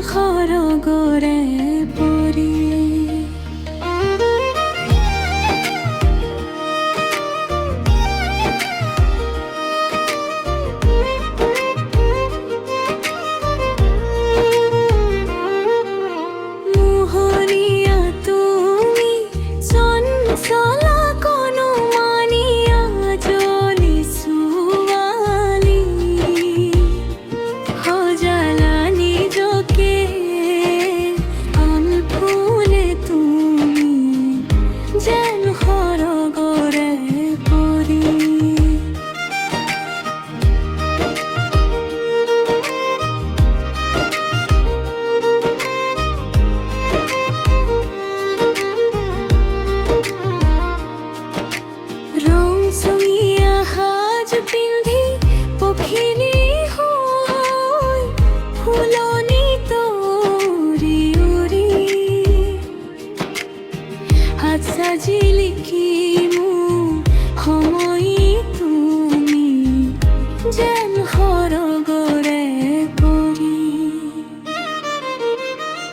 খৰগৰে পৰি সাজিলি কি সময় তুমি যেন খৰগৰে পৰি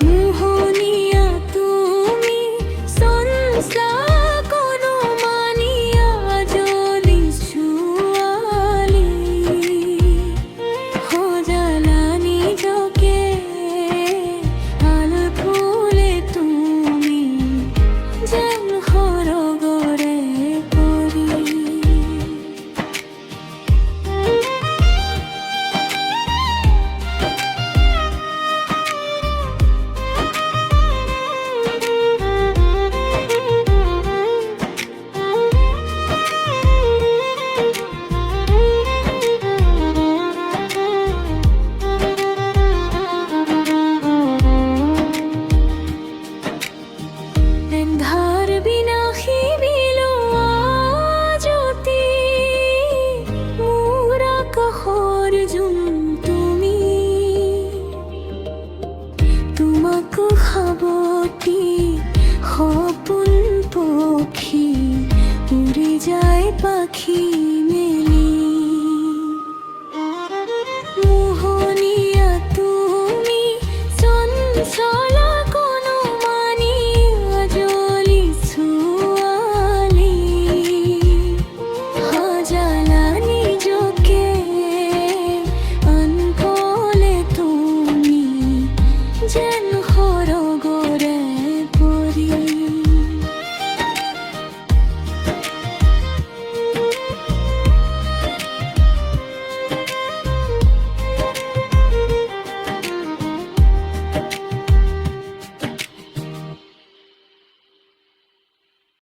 মোহনীয়া তুমি সংসাৰ কোনো মানিয়া জ্বলি ছোৱালী সজালা নিজকে ভাল ফুলে তুমি যেন খৰগৰে পৰি এন্ধাৰ বিনাশী বিলোৱা জ্যোতি মোৰ আকাশৰ জোন তুমি তোমাকো সাৱটি সপোন পক্ষী উৰি যায় পাখি মেলি মোহনীয়া তুমি চঞ্চল কোনো মানিয়া জ্বলি ছোৱালী সজালা নিজকে আনকলে তুমি